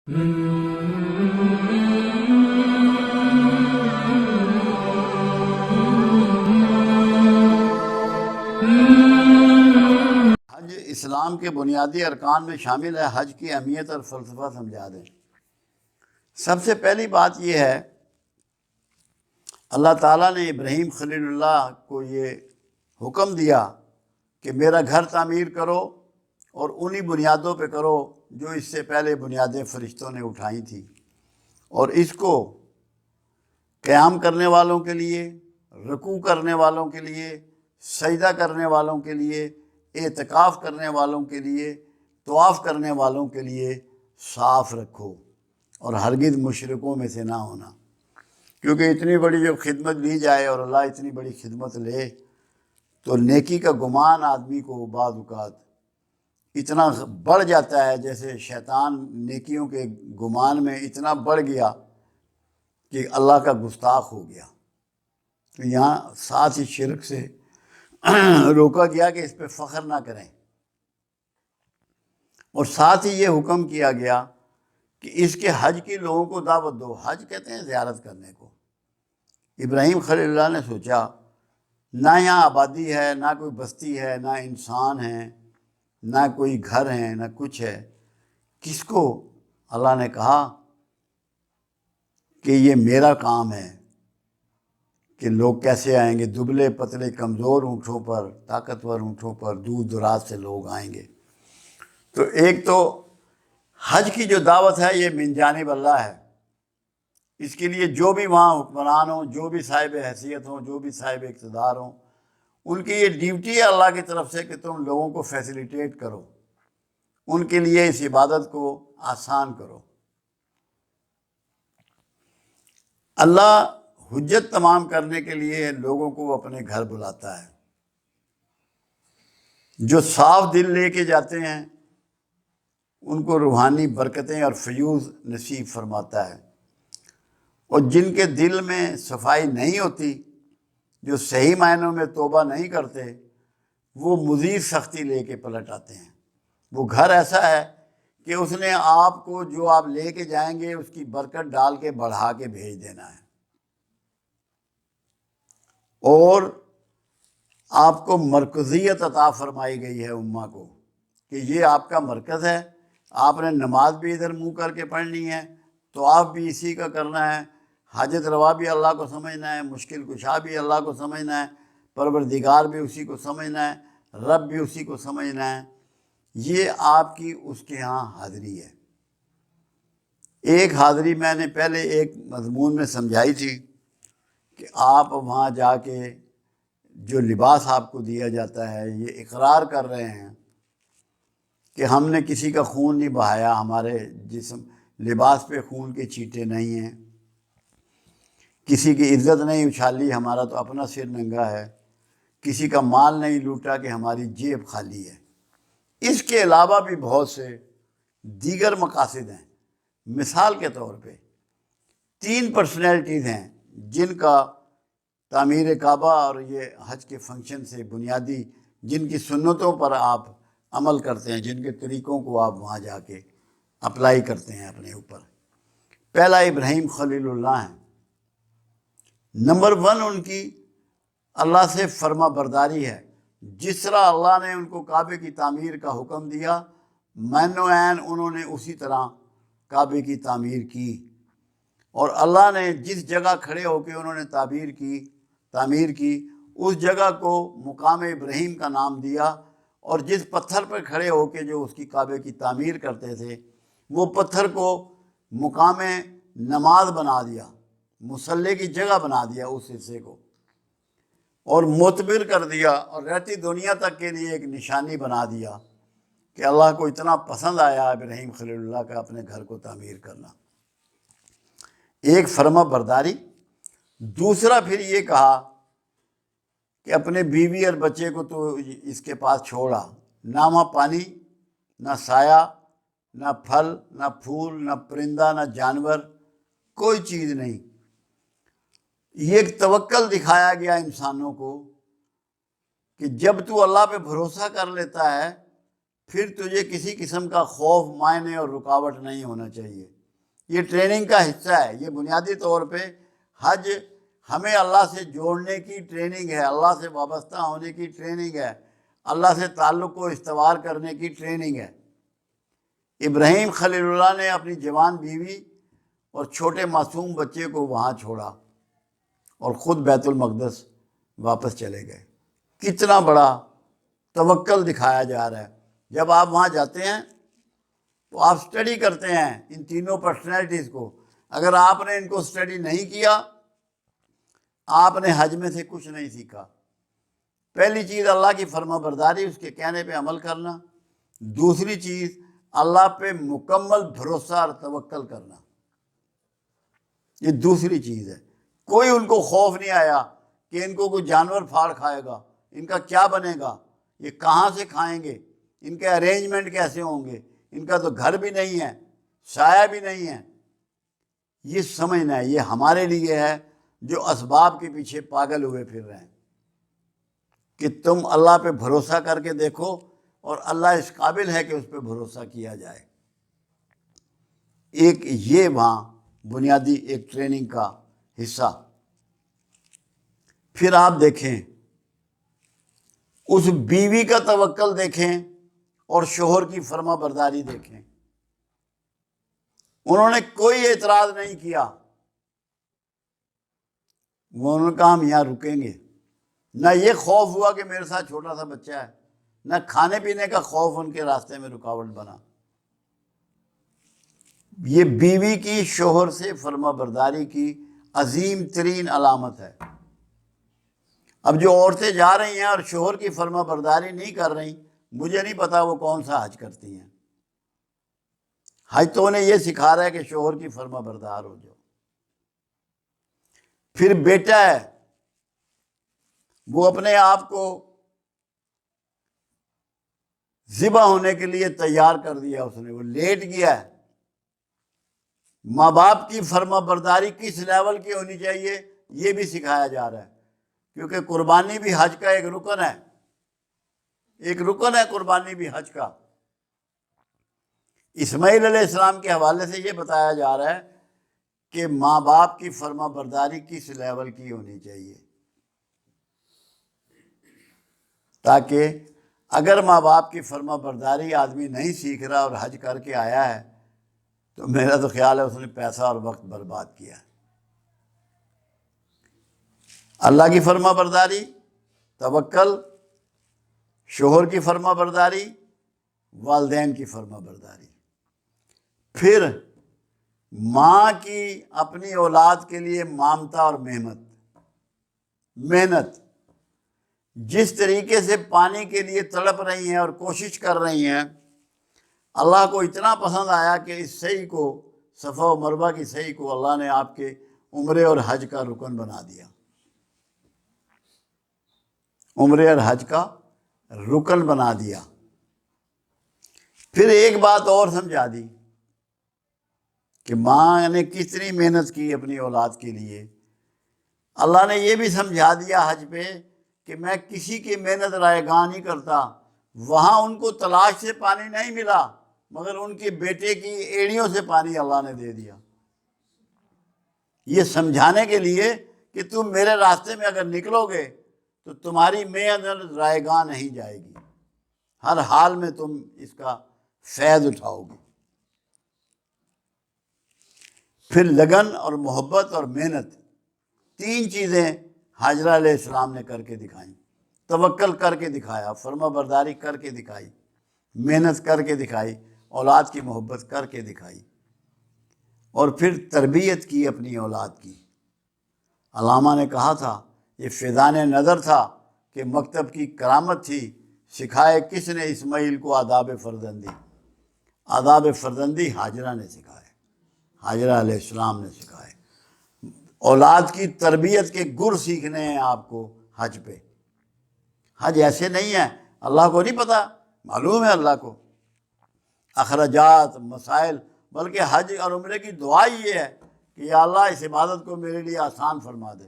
حج اسلام کے بنیادی ارکان میں شامل ہے۔ حج کی اہمیت اور فلسفہ سمجھا دیں۔ سب سے پہلی بات یہ ہے، اللہ تعالیٰ نے ابراہیم خلیل اللہ کو یہ حکم دیا کہ میرا گھر تعمیر کرو اور انہی بنیادوں پہ کرو جو اس سے پہلے بنیادیں فرشتوں نے اٹھائی تھیں، اور اس کو قیام کرنے والوں کے لیے، رکوع کرنے والوں کے لیے، سجدہ کرنے والوں کے لیے، اعتکاف کرنے والوں کے لیے، طواف کرنے والوں کے لیے صاف رکھو، اور ہرگز مشرکوں میں سے نہ ہونا۔ کیونکہ اتنی بڑی جو خدمت لی جائے اور اللہ اتنی بڑی خدمت لے تو نیکی کا گمان آدمی کو بعض اوقات اتنا بڑھ جاتا ہے، جیسے شیطان نیکیوں کے گمان میں اتنا بڑھ گیا کہ اللہ کا گستاخ ہو گیا۔ تو یہاں ساتھ ہی شرک سے روکا گیا کہ اس پہ فخر نہ کریں، اور ساتھ ہی یہ حکم کیا گیا کہ اس کے حج کی لوگوں کو دعوت دو۔ حج کہتے ہیں زیارت کرنے کو۔ ابراہیم خلیل اللہ نے سوچا نہ یہاں آبادی ہے، نہ کوئی بستی ہے، نہ انسان ہے، نہ کوئی گھر ہے، نہ کچھ ہے، کس کو؟ اللہ نے کہا کہ یہ میرا کام ہے کہ لوگ کیسے آئیں گے، دبلے پتلے کمزور اونٹوں پر، طاقتور اونٹوں پر، دور دراز سے لوگ آئیں گے۔ تو ایک تو حج کی جو دعوت ہے یہ من جانب اللہ ہے۔ اس کے لیے جو بھی وہاں حکمران ہوں، جو بھی صاحب حیثیت ہوں، جو بھی صاحب اقتدار ہوں، ان کی یہ ڈیوٹی ہے اللہ کی طرف سے کہ تم لوگوں کو فیسیلیٹیٹ کرو، ان کے لیے اس عبادت کو آسان کرو۔ اللہ حجت تمام کرنے کے لیے لوگوں کو اپنے گھر بلاتا ہے۔ جو صاف دل لے کے جاتے ہیں ان کو روحانی برکتیں اور فیوز نصیب فرماتا ہے، اور جن کے دل میں صفائی نہیں ہوتی، جو صحیح معنوں میں توبہ نہیں کرتے، وہ مزید سختی لے کے پلٹ آتے ہیں۔ وہ گھر ایسا ہے کہ اس نے آپ کو جو آپ لے کے جائیں گے اس کی برکت ڈال کے بڑھا کے بھیج دینا ہے، اور آپ کو مرکزیت عطا فرمائی گئی ہے امہ کو کہ یہ آپ کا مرکز ہے، آپ نے نماز بھی ادھر منہ کر کے پڑھنی ہے، طواف بھی اسی کا کرنا ہے، حاجت روا بھی اللہ کو سمجھنا ہے، مشکل کشا بھی اللہ کو سمجھنا ہے، پروردگار بھی اسی کو سمجھنا ہے، رب بھی اسی کو سمجھنا ہے۔ یہ آپ کی اس کے ہاں حاضری ہے۔ ایک حاضری میں نے پہلے ایک مضمون میں سمجھائی تھی کہ آپ وہاں جا کے جو لباس آپ کو دیا جاتا ہے، یہ اقرار کر رہے ہیں کہ ہم نے کسی کا خون نہیں بہایا، ہمارے جسم لباس پہ خون کے چھینٹے نہیں ہیں، کسی کی عزت نہیں اچھالی، ہمارا تو اپنا سر ننگا ہے، کسی کا مال نہیں لوٹا کہ ہماری جیب خالی ہے۔ اس کے علاوہ بھی بہت سے دیگر مقاصد ہیں۔ مثال کے طور پہ 3 پرسنالٹیز ہیں جن کا تعمیر کعبہ اور یہ حج کے فنکشن سے بنیادی، جن کی سنتوں پر آپ عمل کرتے ہیں، جن کے طریقوں کو آپ وہاں جا کے اپلائی کرتے ہیں اپنے اوپر۔ پہلا ابراہیم خلیل اللہ ہیں۔ نمبر 1 ان کی اللہ سے فرما برداری ہے۔ جس طرح اللہ نے ان کو کعبے کی تعمیر کا حکم دیا، عین و عین انہوں نے اسی طرح کعبے کی تعمیر کی، اور اللہ نے جس جگہ کھڑے ہو کے انہوں نے تعمیر کی اس جگہ کو مقام ابراہیم کا نام دیا، اور جس پتھر پر کھڑے ہو کے جو اس کی کعبے کی تعمیر کرتے تھے وہ پتھر کو مقام نماز بنا دیا، مصلی کی جگہ بنا دیا اس حصے کو، اور معتبر کر دیا، اور رہتی دنیا تک کے لیے ایک نشانی بنا دیا کہ اللہ کو اتنا پسند آیا ابراہیم خلیل اللہ کا اپنے گھر کو تعمیر کرنا۔ ایک فرما برداری۔ دوسرا پھر یہ کہا کہ اپنے بیوی اور بچے کو تو اس کے پاس چھوڑا، نہ وہاں پانی، نہ سایہ، نہ پھل، نہ پھول، نہ پرندہ، نہ جانور، کوئی چیز نہیں۔ یہ ایک توکل دکھایا گیا انسانوں کو کہ جب تو اللہ پہ بھروسہ کر لیتا ہے پھر تجھے کسی قسم کا خوف، مائنے اور رکاوٹ نہیں ہونا چاہیے۔ یہ ٹریننگ کا حصہ ہے۔ یہ بنیادی طور پہ حج ہمیں اللہ سے جوڑنے کی ٹریننگ ہے، اللہ سے وابستہ ہونے کی ٹریننگ ہے، اللہ سے تعلق کو استوار کرنے کی ٹریننگ ہے۔ ابراہیم خلیل اللہ نے اپنی جوان بیوی اور چھوٹے معصوم بچے کو وہاں چھوڑا اور خود بیت المقدس واپس چلے گئے۔ کتنا بڑا توکل دکھایا جا رہا ہے۔ جب آپ وہاں جاتے ہیں تو آپ سٹڈی کرتے ہیں ان تینوں پرسنالٹیز کو۔ اگر آپ نے ان کو سٹڈی نہیں کیا، آپ نے حج میں سے کچھ نہیں سیکھا۔ پہلی چیز اللہ کی فرما برداری، اس کے کہنے پہ عمل کرنا۔ دوسری چیز اللہ پہ مکمل بھروسہ اور توکل کرنا، یہ دوسری چیز ہے۔ کوئی ان کو خوف نہیں آیا کہ ان کو کوئی جانور پھاڑ کھائے گا، ان کا کیا بنے گا، یہ کہاں سے کھائیں گے، ان کے ارینجمنٹ کیسے ہوں گے، ان کا تو گھر بھی نہیں ہے، سایہ بھی نہیں ہے۔ یہ سمجھنا ہے، یہ ہمارے لیے ہے جو اسباب کے پیچھے پاگل ہوئے پھر رہے ہیں، کہ تم اللہ پہ بھروسہ کر کے دیکھو، اور اللہ اس قابل ہے کہ اس پہ بھروسہ کیا جائے۔ ایک یہ وہاں بنیادی ایک ٹریننگ کا حصہ۔ پھر آپ دیکھیں اس بیوی کا توکل دیکھیں اور شوہر کی فرما برداری دیکھیں۔ انہوں نے کوئی اعتراض نہیں کیا، انہوں نے کہا ہم یہاں رکیں گے۔ نہ یہ خوف ہوا کہ میرے ساتھ چھوٹا سا بچہ ہے، نہ کھانے پینے کا خوف ان کے راستے میں رکاوٹ بنا۔ یہ بیوی کی شوہر سے فرما برداری کی عظیم ترین علامت ہے۔ اب جو عورتیں جا رہی ہیں اور شوہر کی فرما برداری نہیں کر رہی، مجھے نہیں پتا وہ کون سا حج کرتی ہیں۔ حج تو انہیں یہ سکھا رہا ہے کہ شوہر کی فرما بردار ہو جاؤ۔ پھر بیٹا ہے، وہ اپنے آپ کو ذبح ہونے کے لیے تیار کر دیا، اس نے وہ لیٹ گیا ہے۔ ماں باپ کی فرما برداری کس لیول کی ہونی چاہیے یہ بھی سکھایا جا رہا ہے، کیونکہ قربانی بھی حج کا ایک رکن ہے، ایک رکن ہے قربانی بھی حج کا۔ اسماعیل علیہ السلام کے حوالے سے یہ بتایا جا رہا ہے کہ ماں باپ کی فرما برداری کس لیول کی ہونی چاہیے، تاکہ اگر ماں باپ کی فرما برداری آدمی نہیں سیکھ رہا اور حج کر کے آیا ہے تو میرا تو خیال ہے اس نے پیسہ اور وقت برباد کیا۔ اللہ کی فرما برداری، توکل، شوہر کی فرما برداری، والدین کی فرما برداری۔ پھر ماں کی اپنی اولاد کے لیے مامتا اور محنت جس طریقے سے پانی کے لیے تڑپ رہی ہیں اور کوشش کر رہی ہیں، اللہ کو اتنا پسند آیا کہ اس صحیح کو، صفا و مروہ کی صحیح کو اللہ نے آپ کے عمرے اور حج کا رکن بنا دیا، عمرے اور حج کا رکن بنا دیا۔ پھر ایک بات اور سمجھا دی کہ ماں نے کتنی محنت کی اپنی اولاد کے لیے۔ اللہ نے یہ بھی سمجھا دیا حج پہ کہ میں کسی کی محنت رائے گاں نہیں کرتا۔ وہاں ان کو تلاش سے پانی نہیں ملا، مگر ان کے بیٹے کی ایڑیوں سے پانی اللہ نے دے دیا، یہ سمجھانے کے لیے کہ تم میرے راستے میں اگر نکلو گے تو تمہاری محنت رائے گاں نہیں جائے گی، ہر حال میں تم اس کا فیض اٹھاؤ گے۔ پھر لگن اور محبت اور محنت، تین چیزیں حاجرہ علیہ السلام نے کر کے دکھائیں۔ توکل کر کے دکھایا، فرما برداری کر کے دکھائی، محنت کر کے دکھائی، اولاد کی محبت کر کے دکھائی، اور پھر تربیت کی اپنی اولاد کی۔ علامہ نے کہا تھا یہ فیضان نظر تھا کہ مکتب کی کرامت تھی، سکھائے کس نے اسماعیل کو آداب فرزندی؟ آداب فرزندی حاجرہ نے سکھائے، حاجرہ علیہ السلام نے سکھائے۔ اولاد کی تربیت کے گر سیکھنے ہیں آپ کو حج پہ۔ حج ایسے نہیں ہے، اللہ کو نہیں پتہ، معلوم ہے اللہ کو اخراجات، مسائل، بلکہ حج اور عمرے کی دعا یہ ہے کہ یا اللہ اس عبادت کو میرے لیے آسان فرما دے۔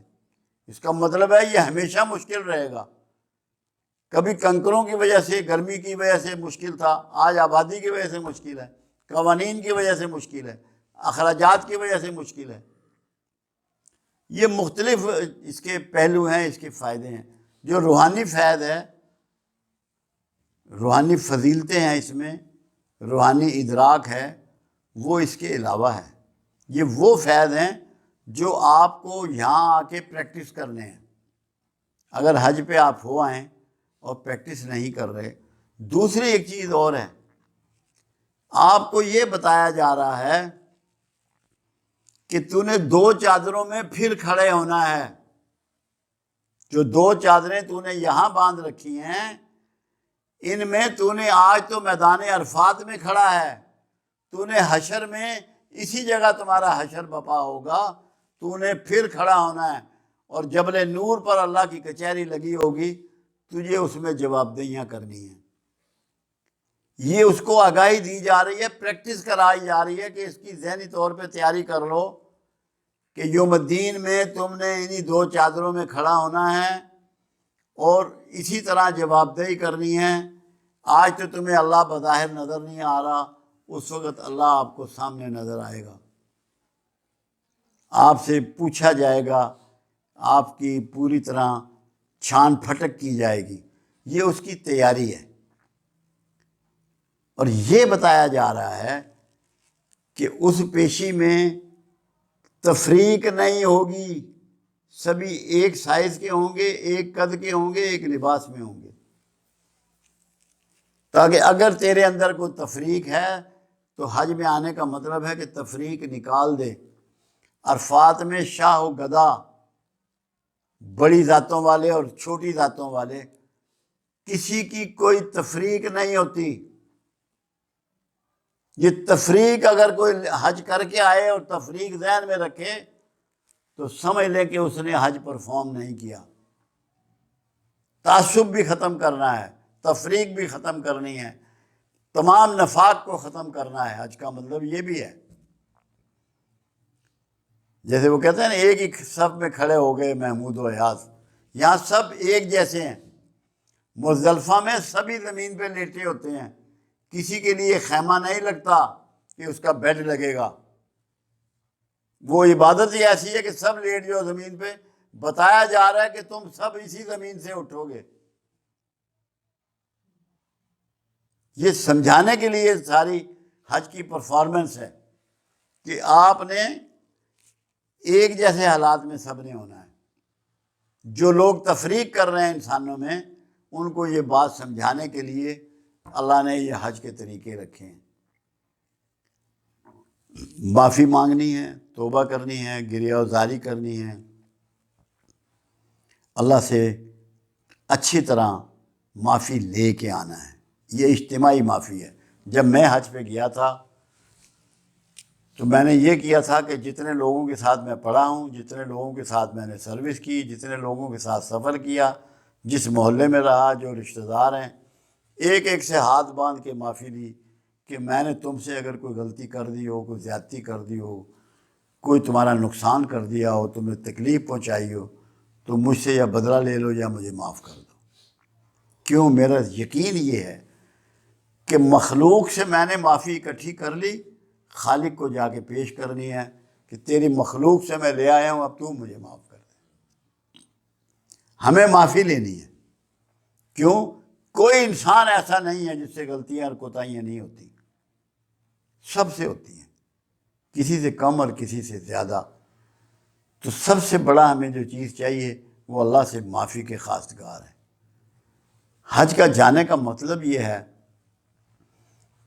اس کا مطلب ہے یہ ہمیشہ مشکل رہے گا۔ کبھی کنکروں کی وجہ سے، گرمی کی وجہ سے مشکل تھا، آج آبادی کی وجہ سے مشکل ہے، قوانین کی وجہ سے مشکل ہے۔ اخراجات کی وجہ سے مشکل ہے۔ یہ مختلف اس کے پہلو ہیں، اس کے فائدے ہیں۔ جو روحانی فیض ہے، روحانی فضیلتیں ہیں اس میں، روحانی ادراک ہے، وہ اس کے علاوہ ہے۔ یہ وہ فیض ہیں جو آپ کو یہاں آ کے پریکٹس کرنے ہیں۔ اگر حج پہ آپ ہو آئیں اور پریکٹس نہیں کر رہے۔ دوسری ایک چیز اور ہے، آپ کو یہ بتایا جا رہا ہے کہ تو نے 2 چادروں میں پھر کھڑے ہونا ہے۔ جو 2 چادریں تو نے یہاں باندھ رکھی ہیں، ان میں تو نے آج تو میدان عرفات میں کھڑا ہے، تو نے حشر میں اسی جگہ تمہارا حشر بپا ہوگا، تو نے پھر کھڑا ہونا ہے، اور جبل نور پر اللہ کی کچہری لگی ہوگی، تجھے اس میں جواب دہیاں کرنی ہیں۔ یہ اس کو آگاہی دی جا رہی ہے، پریکٹس کرائی جا رہی ہے کہ اس کی ذہنی طور پہ تیاری کر لو کہ یوم الدین میں تم نے انہی 2 چادروں میں کھڑا ہونا ہے اور اسی طرح جواب دہی کرنی ہے۔ آج تو تمہیں اللہ بظاہر نظر نہیں آ رہا، اس وقت اللہ آپ کو سامنے نظر آئے گا، آپ سے پوچھا جائے گا، آپ کی پوری طرح چھان پھٹک کی جائے گی۔ یہ اس کی تیاری ہے، اور یہ بتایا جا رہا ہے کہ اس پیشی میں تفریق نہیں ہوگی، سبھی ایک سائز کے ہوں گے، ایک قد کے ہوں گے، ایک لباس میں ہوں گے، تاکہ اگر تیرے اندر کوئی تفریق ہے تو حج میں آنے کا مطلب ہے کہ تفریق نکال دے۔ عرفات میں شاہ و گدا، بڑی ذاتوں والے اور چھوٹی ذاتوں والے، کسی کی کوئی تفریق نہیں ہوتی۔ یہ تفریق اگر کوئی حج کر کے آئے اور تفریق ذہن میں رکھے تو سمجھ لے کہ اس نے حج پرفارم نہیں کیا۔ تعصب بھی ختم کرنا ہے، تفریق بھی ختم کرنی ہے، تمام نفاق کو ختم کرنا ہے۔ حج کا مطلب یہ بھی ہے، جیسے وہ کہتے ہیں نا ایک ہی صف میں کھڑے ہو گئے محمود و ایاز، یہاں سب ایک جیسے ہیں۔ مزدلفہ میں سبھی زمین پہ لیٹے ہوتے ہیں، کسی کے لیے خیمہ نہیں لگتا کہ اس کا بیڈ لگے گا۔ وہ عبادت ہی ایسی ہے کہ سب لیٹ جاؤ زمین پہ، بتایا جا رہا ہے کہ تم سب اسی زمین سے اٹھو گے۔ یہ سمجھانے کے لیے ساری حج کی پرفارمنس ہے کہ آپ نے ایک جیسے حالات میں سب نے ہونا ہے۔ جو لوگ تفریق کر رہے ہیں انسانوں میں، ان کو یہ بات سمجھانے کے لیے اللہ نے یہ حج کے طریقے رکھے ہیں۔ معافی مانگنی ہے، توبہ کرنی ہے، گریہ وزاری کرنی ہے، اللہ سے اچھی طرح معافی لے کے آنا ہے۔ یہ اجتماعی معافی ہے۔ جب میں حج پہ گیا تھا تو میں نے یہ کیا تھا کہ جتنے لوگوں کے ساتھ میں پڑھا ہوں، جتنے لوگوں کے ساتھ میں نے سروس کی، جتنے لوگوں کے ساتھ سفر کیا، جس محلے میں رہا، جو رشتہ دار ہیں، ایک ایک سے ہاتھ باندھ کے معافی لی کہ میں نے تم سے اگر کوئی غلطی کر دی ہو، کوئی زیادتی کر دی ہو، کوئی تمہارا نقصان کر دیا ہو، تمہیں تکلیف پہنچائی ہو، تو مجھ سے یا بدلہ لے لو یا مجھے معاف کر دو۔ کیوں؟ میرا یقین یہ ہے کہ مخلوق سے میں نے معافی اکٹھی کر لی، خالق کو جا کے پیش کرنی ہے کہ تیری مخلوق سے میں لے آیا ہوں، اب تو مجھے معاف کر دے۔ ہمیں معافی لینی ہے۔ کیوں؟ کوئی انسان ایسا نہیں ہے جس سے غلطیاں اور کوتاہیاں نہیں ہوتی، سب سے ہوتی ہیں، کسی سے کم اور کسی سے زیادہ۔ تو سب سے بڑا ہمیں جو چیز چاہیے وہ اللہ سے معافی کے خواستگار ہے۔ حج کا جانے کا مطلب یہ ہے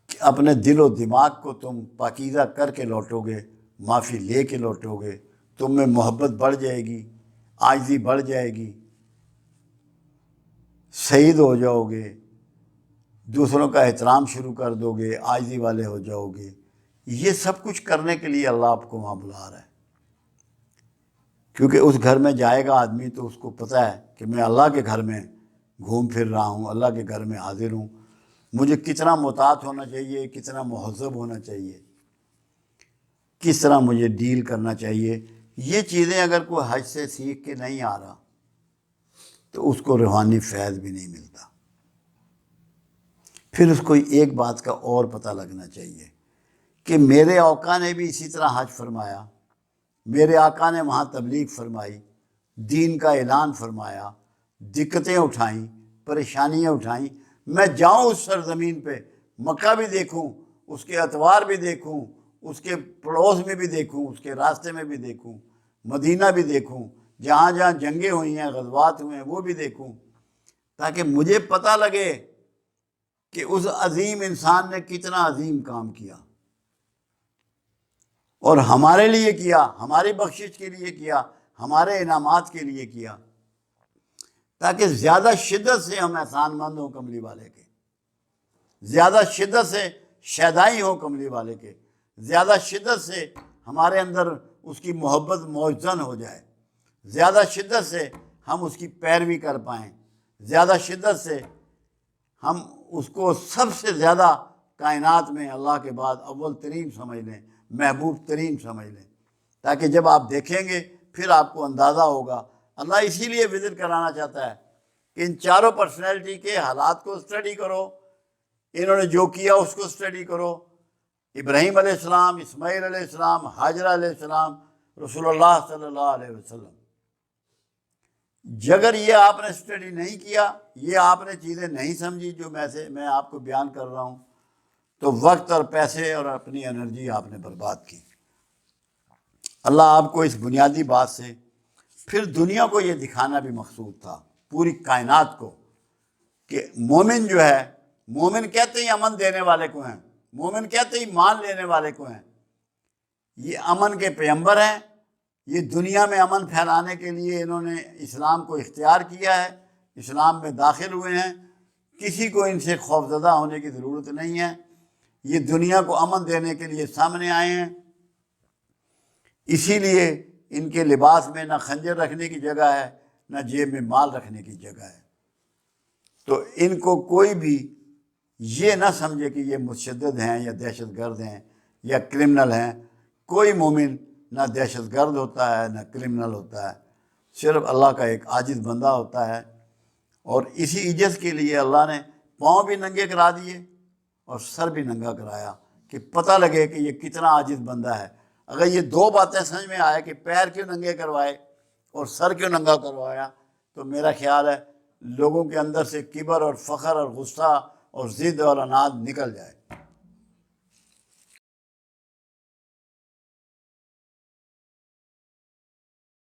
کہ اپنے دل و دماغ کو تم پاکیزہ کر کے لوٹو گے، معافی لے کے لوٹو گے، تم میں محبت بڑھ جائے گی، عاجزی بڑھ جائے گی، سعید ہو جاؤ گے، دوسروں کا احترام شروع کر دو گے، عاجزی والے ہو جاؤ گے۔ یہ سب کچھ کرنے کے لیے اللہ آپ کو وہاں بلا رہا ہے، کیونکہ اس گھر میں جائے گا آدمی تو اس کو پتہ ہے کہ میں اللہ کے گھر میں گھوم پھر رہا ہوں، اللہ کے گھر میں حاضر ہوں، مجھے کتنا مطاعت ہونا چاہیے، کتنا مہذب ہونا چاہیے، کس طرح مجھے ڈیل کرنا چاہیے۔ یہ چیزیں اگر کوئی حج سے سیکھ کے نہیں آ رہا تو اس کو روحانی فیض بھی نہیں ملتا۔ پھر اس کو ایک بات کا اور پتہ لگنا چاہیے کہ میرے آقا نے بھی اسی طرح حج فرمایا، میرے آقا نے وہاں تبلیغ فرمائی، دین کا اعلان فرمایا، دقتیں اٹھائیں، پریشانیاں اٹھائیں۔ میں جاؤں اس سرزمین پہ، مکہ بھی دیکھوں، اس کے اتوار بھی دیکھوں، اس کے پڑوس میں بھی دیکھوں، اس کے راستے میں بھی دیکھوں، مدینہ بھی دیکھوں، جہاں جہاں جنگیں ہوئی ہیں، غزوات ہوئے ہیں، وہ بھی دیکھوں، تاکہ مجھے پتہ لگے کہ اس عظیم انسان نے کتنا عظیم کام کیا، اور ہمارے لیے کیا، ہماری بخشش کے لیے کیا، ہمارے انعامات کے لیے کیا، تاکہ زیادہ شدت سے ہم احسان مند ہوں کملی والے کے، زیادہ شدت سے شیدائی ہوں کملی والے کے، زیادہ شدت سے ہمارے اندر اس کی محبت موجزن ہو جائے، زیادہ شدت سے ہم اس کی پیروی کر پائیں، زیادہ شدت سے ہم اس کو سب سے زیادہ کائنات میں اللہ کے بعد اول ترین سمجھ لیں، محبوب ترین سمجھ لیں، تاکہ جب آپ دیکھیں گے پھر آپ کو اندازہ ہوگا۔ اللہ اسی لیے وزٹ کرانا چاہتا ہے کہ ان چاروں پرسنالٹی کے حالات کو اسٹڈی کرو، انہوں نے جو کیا اس کو اسٹڈی کرو، ابراہیم علیہ السلام، اسماعیل علیہ السلام، حاجرہ علیہ السلام، رسول اللہ صلی اللہ علیہ وسلم۔ اگر یہ آپ نے اسٹڈی نہیں کیا، یہ آپ نے چیزیں نہیں سمجھی جو میں آپ کو بیان کر رہا ہوں، تو وقت اور پیسے اور اپنی انرجی آپ نے برباد کی۔ اللہ آپ کو اس بنیادی بات سے پھر دنیا کو یہ دکھانا بھی مقصود تھا، پوری کائنات کو، کہ مومن جو ہے، مومن کہتے ہی امن دینے والے کو ہیں، مومن کہتے ہی مان لینے والے کو ہیں، یہ امن کے پیغمبر ہیں، یہ دنیا میں امن پھیلانے کے لیے انہوں نے اسلام کو اختیار کیا ہے، اسلام میں داخل ہوئے ہیں، کسی کو ان سے خوفزدہ ہونے کی ضرورت نہیں ہے، یہ دنیا کو امن دینے کے لیے سامنے آئے ہیں۔ اسی لیے ان کے لباس میں نہ خنجر رکھنے کی جگہ ہے، نہ جیب میں مال رکھنے کی جگہ ہے، تو ان کو کوئی بھی یہ نہ سمجھے کہ یہ متشدد ہیں یا دہشت گرد ہیں یا کرمنل ہیں۔ کوئی مومن نہ دہشت گرد ہوتا ہے نہ کرمنل ہوتا ہے، صرف اللہ کا ایک عاجز بندہ ہوتا ہے، اور اسی عجز کے لیے اللہ نے پاؤں بھی ننگے کرا دیے اور سر بھی ننگا کرایا، کہ پتہ لگے کہ یہ کتنا عاجز بندہ ہے۔ اگر یہ دو باتیں سمجھ میں آئے کہ پیر کیوں ننگے کروائے اور سر کیوں ننگا کروایا، تو میرا خیال ہے لوگوں کے اندر سے کبر اور فخر اور غصہ اور ضد اور اناد نکل جائے۔